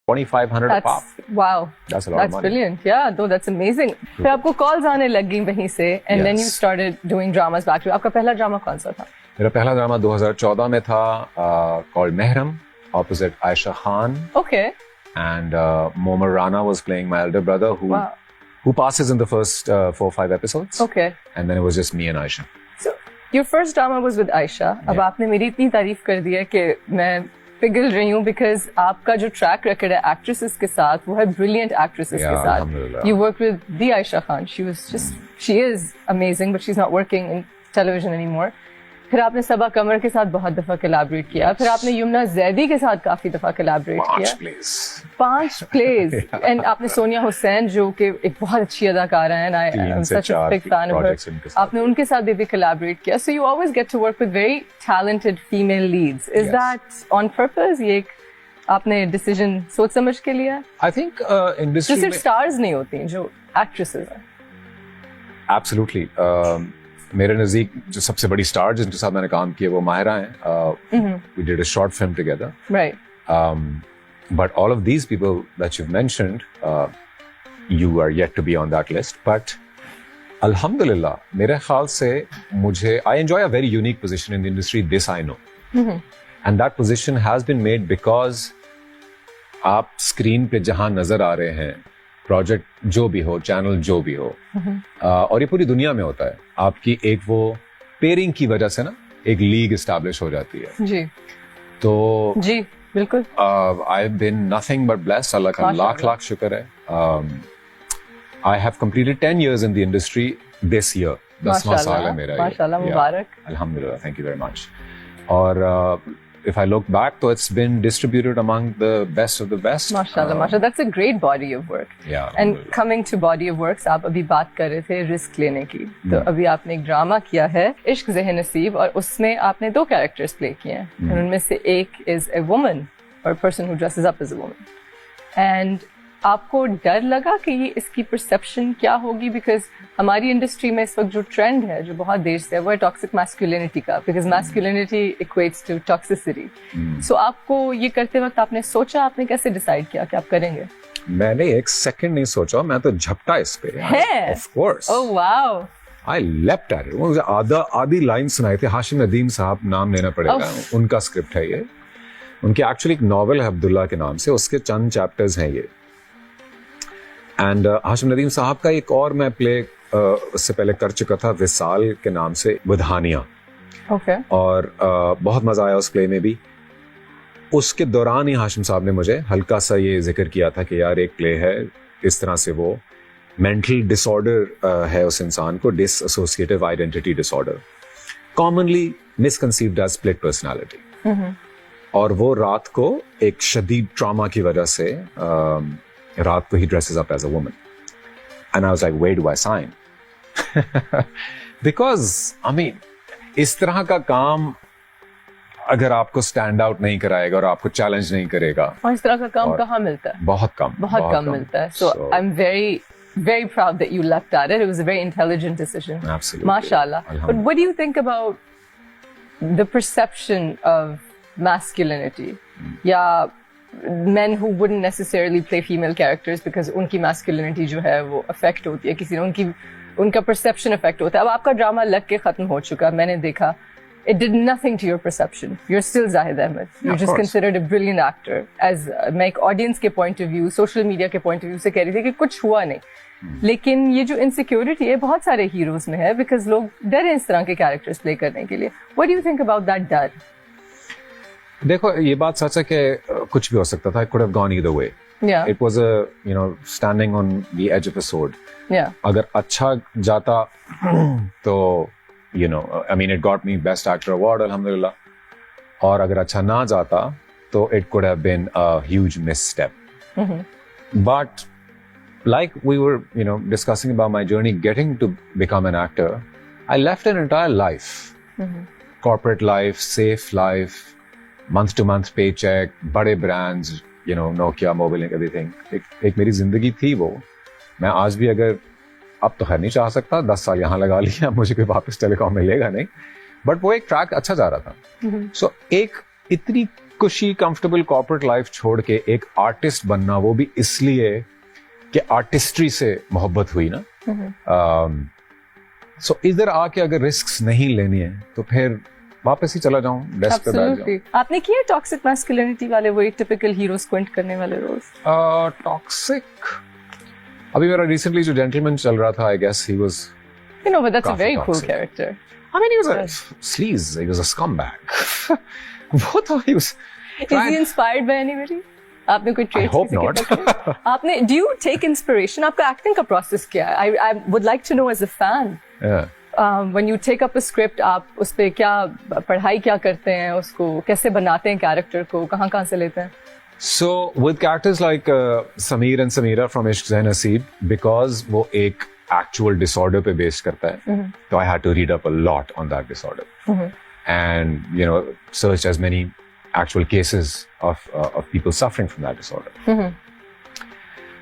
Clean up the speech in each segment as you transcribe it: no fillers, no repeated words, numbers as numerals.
2,500 a pop. Wow. That's a lot of money. Brilliant. Yeah, no, that's amazing. फिर आपको calls आने लग गई वहीं से, and then you Yes. started doing dramas back to. आपका पहला ड्रामा कौन सा था? मेरा पहला ड्रामा 2014 में था, called Mehram, opposite Aisha Khan, Okay. and Momer Rana was playing my elder brother, Wow. who passes in the first 4-5 episodes. Okay. And then it was just me and Aisha. So your first drama was with Aisha. अब Yeah. आपने मेरी इतनी तारीफ कर दी है कि मैं पिघल रही हूँ, because आपका जो ट्रैक रिकॉर्ड है एक्ट्रेसेस के साथ वो है ब्रिलियंट एक्ट्रेसेस Yeah, के साथ. alhamdulillah. You worked with the Aisha Khan. She is amazing, but she's not working in television anymore. फिर आपने सबा कमर के साथ बहुत दफा कोलैबोरेट किया. फिर आपने यमुना जैदी के साथ काफी दफा कोलैबोरेट किया. 5 plays. 5 प्लेज. एंड आपने सोनिया हुसैन जो कि एक बहुत अच्छी अदाकारा है, आई एम 3 से सच अ 4 बिग फैन ऑफ projects उनके हर. साथ. आपने उनके साथ भी कोलैबोरेट किया. So you always get to work with very talented female leads. Is Yes. That on purpose? ये एक आपने डिसीजन सोच समझ के लिया? I think जो industry सिर्फ में स्टार्स नहीं होती, जो एक्ट्रेसेस हैं. absolutely. मेरे नजदीक जो सबसे बड़ी स्टार जिनके साथ मैंने काम किया वो माहिरा हैं. We did a short film together. Right. But all of these people that you've mentioned, you are yet to be on that list. But alhamdulillah, मेरे ख्याल से मुझे I enjoy a very unique position in the industry. This I know, and that position has been made because आप screen पे जहां नजर आ रहे हैं, प्रोजेक्ट जो भी हो, चैनल जो भी हो, और ये पूरी दुनिया में होता है, आपकी एक वो पेयरिंग की वजह से ना एक लीग एस्टैब्लिश हो जाती है. जी तो जी बिल्कुल. I've been nothing but blessed. अल्लाह का लाख लाख शुक्र है. I have completed 10 years in the industry this year. 10वां साल है मेरा ये. माशाल्लाह, Yeah. Mubarak. Alhamdulillah, thank you very much. और if I look back, तो it's been distributed among the best of the best. माशाल्लाह माशाल्लाह. That's a great body of work. Yeah. And alhamdulillah. Coming to body of works, आप अभी बात कर रहे थे रिस्क लेने की. तो अभी आपने एक ड्रामा किया है इश्क ज़ेह नसीब, और उसमें आपने 2 कैरेक्टर्स प्ले किए हैं. और उनमें से एक इज ए वुमन और person who dresses up as a woman. And आपको डर लगा कि ये इसकी परसेप्शन क्या होगी? बिकॉज हमारी इंडस्ट्री में इस वक्त जो ट्रेंड है, जो बहुत देर से है, वो है टॉक्सिक मैस्कुलिनिटी का. Because masculinity equates to toxicity. So आपको ये करते वक्त आपने सोचा, आपने कैसे डिसाइड किया कि आप करेंगे? मैंने एक सेकंड नहीं सोचा, मैं तो झपटा इस पे. है? Of course. Oh wow. I leapt at it. मुझे आधी लाइन सुनाई थी. हाशिम नदीम साहब, नाम लेना पड़ेगा. उनका स्क्रिप्ट है ये. उनकी एक्चुअली एक नॉवेल है अब्दुल्ला के नाम से, उसके चंद चैप्टर्स हैं ये. एंड हाशिम नदीम साहब का एक और मैं प्ले उससे पहले कर चुका था, विसाल के नाम से, बुधानिया. ओके. और बहुत मजा आया उस प्ले में भी. उसके दौरान ही हाशिम साहब ने मुझे हल्का सा ये जिक्र किया था कि यार एक प्ले है इस तरह से, वो मेंटल डिसऑर्डर है उस इंसान को, dissociative identity disorder, commonly misconceived as split personality. और वो रात को एक शदीद ट्रॉमा की वजह से रात को ही dresses up as a woman. And I was like, where do I sign? Because I mean इस तरह का काम अगर आपको स्टैंड आउट नहीं कराएगा और आपको चैलेंज नहीं करेगा, और इस तरह का काम कहाँ मिलता है? बहुत कम मिलता है. So I am very proud that you leapt at it. It was a very intelligent decision. Absolutely. Mashallah. But what do you think about the perception of masculinity? Yeah, men who wouldn't necessarily play female characters because उनकी masculinity जो है वो affect होती है, किसी ने उनका perception affect होता है. अब आपका ड्रामा लग के खत्म हो चुका, मैंने देखा. It did nothing to your perception. You're still Zahid Ahmed. You're Of just course. considered a brilliant actor. As मैं एक audience के point of view, social media के point of view से कह रही थी कि कुछ हुआ नहीं. लेकिन ये जो insecurity है बहुत सारे heroes में है, because लोग डरे इस तरह के characters play करने के लिए. What do you think about that डर? देखो, ये बात सच है कि कुछ भी हो सकता था. It could have gone either way. Yeah. It was standing on the edge of a sword. Yeah. अगर अच्छा जाता तो I mean, it got me Best Actor Award, alhamdulillah. और अगर अच्छा ना जाता तो it could have been a huge misstep. But like we were, discussing about my journey getting to become an actor, I left an entire life. Corporate life, safe life, month-to-month paycheck, बड़े brands, Nokia, Mobile, everything. एक मेरी जिंदगी थी वो. मैं आज भी अगर, अब तो खैर नहीं चाह सकता, 10 साल यहाँ लगा लिया, मुझे कोई वापस टेलीकॉम मिलेगा नहीं, बट वो एक ट्रैक अच्छा जा रहा था. सो एक इतनी खुशी कंफर्टेबल कॉर्पोरेट लाइफ छोड़ के एक आर्टिस्ट बनना, वो भी इसलिए कि आर्टिस्ट्री से मोहब्बत हुई ना. सो इधर आके अगर रिस्क नहीं लेनी है तो फिर वापस ही चला जाऊं, डेस्क पे बैठ जाऊं. आपने किया टॉक्सिक मैस्कुलिनिटी वाले वही टिपिकल हीरो स्क्विंट करने वाले रोल्स? टॉक्सिक अभी मेरा रिसेंटली जो जेंटलमैन चल रहा था, I guess he was, You know, but that's a काफी very cool toxic. character. I mean, he was a sleaze, he was a scumbag. वो तो he was Is he inspired by anybody? आपने कोई traits hope किसी के not. पकड़े? आपने do you take inspiration? आपका acting का process क्या है? I would like to know as a fan. Yeah. When you take up a script, आप उस पे क्या पढ़ाई क्या करते हैं, उसको कैसे बनाते हैं कैरेक्टर को, कहाँ से लेते हैं? So with characters like Sameer and Sameera from Ishq Zain Naseeb, because वो एक actual disorder पे based करता है, तो I had to read up a lot on that disorder, and you know, search as many actual cases of people suffering from that disorder.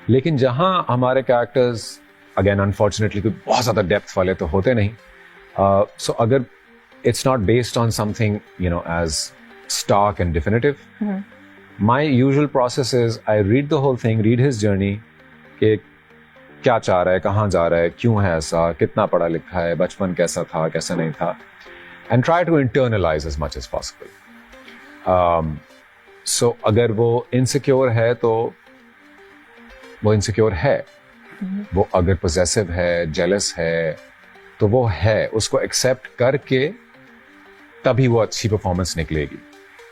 लेकिन जहाँ हमारे characters again unfortunately कोई बहुत ज़्यादा depth वाले तो होते नहीं, so अगर it's not based on something you know as stark and definitive, my usual process is I read the whole thing, read his journey, कि क्या चाह रहा है, कहाँ जा रहा है, क्यों है ऐसा, कितना पढ़ा लिखा है, बचपन कैसा था, कैसा नहीं था, and try to internalize as much as possible. So अगर वो insecure है तो वो insecure है, वो अगर possessive है, jealous है, तो वो है, उसको accept करके तभी वो अच्छी performance निकलेगी.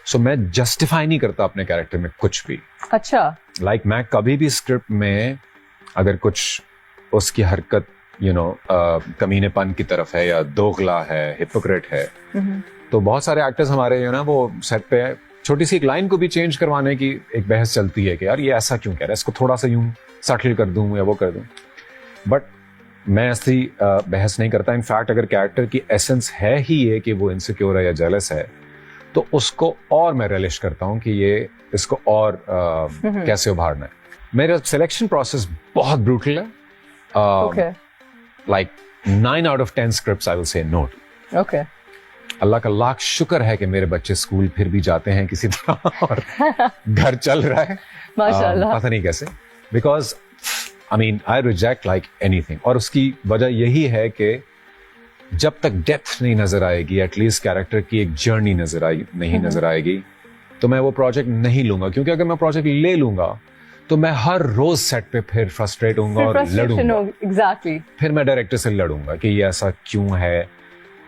So मैं justify नहीं करता अपने character में कुछ भी. अच्छा. Like मैं कभी भी स्क्रिप्ट में अगर कुछ उसकी हरकत यू नो कमीनेपन की तरफ है या दोगला है, हिपोक्रेट है, तो बहुत सारे एक्टर्स हमारे यू ना वो सेट पे छोटी सी एक लाइन को भी चेंज करवाने की एक बहस चलती है कि यार ये ऐसा क्यों कह रहा है, इसको थोड़ा सा यूं सटल कर दूं या वो कर दूं. बट मैं ऐसी बहस नहीं करता. इनफैक्ट अगर कैरेक्टर की एसेंस है ही ये कि वो इनसिक्योर है या जेलस है, तो उसको और मैं रिलिश करता हूँ कि ये इसको और कैसे उभारना है. मेरा सिलेक्शन प्रोसेस बहुत ब्रूटल है. Okay. Like 9 out of 10 scripts I will say no to. Okay. अल्लाह का लाख शुक्र है कि मेरे बच्चे स्कूल फिर भी जाते हैं किसी तरह और घर चल रहा है. माशाल्लाह. पता नहीं कैसे. Because I mean I reject like anything. और उसकी वजह यही है कि जब तक डेप्थ नहीं नजर आएगी, एटलीस्ट कैरेक्टर की एक जर्नी नहीं नजर आएगी, तो मैं वो प्रोजेक्ट नहीं लूंगा. क्योंकि अगर मैं प्रोजेक्ट ले लूंगा तो मैं हर रोज सेट पे फिर फ्रस्ट्रेट होऊंगा और लड़ूंगा. Exactly. फिर मैं डायरेक्टर से लड़ूंगा कि ये ऐसा क्यों है,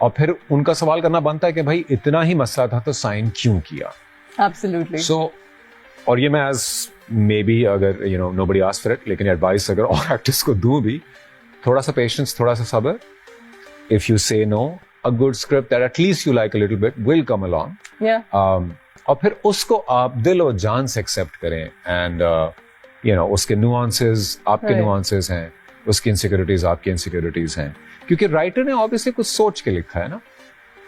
और फिर उनका सवाल करना बनता है कि भाई इतना ही मसला था तो साइन क्यों किया. Absolutely. So और ये मैं एज मे बी अगर you know nobody asked for it, लेकिन एडवाइस अगर और एक्टर्स को दूं भी, थोड़ा सा पेशेंस, थोड़ा सा सब्र. If you say no, a good script that at least you like a little bit will come along. और फिर उसको आप दिल और जान से एक्सेप्ट करें, एंड यू नो उसके नुआंसेस आपके नुआंसेस हैं, उसकी इनसिक्योरिटीज आपकी इनसिक्योरिटीज हैं, क्योंकि राइटर ने ऑब्वियसली कुछ सोच के लिखा है ना.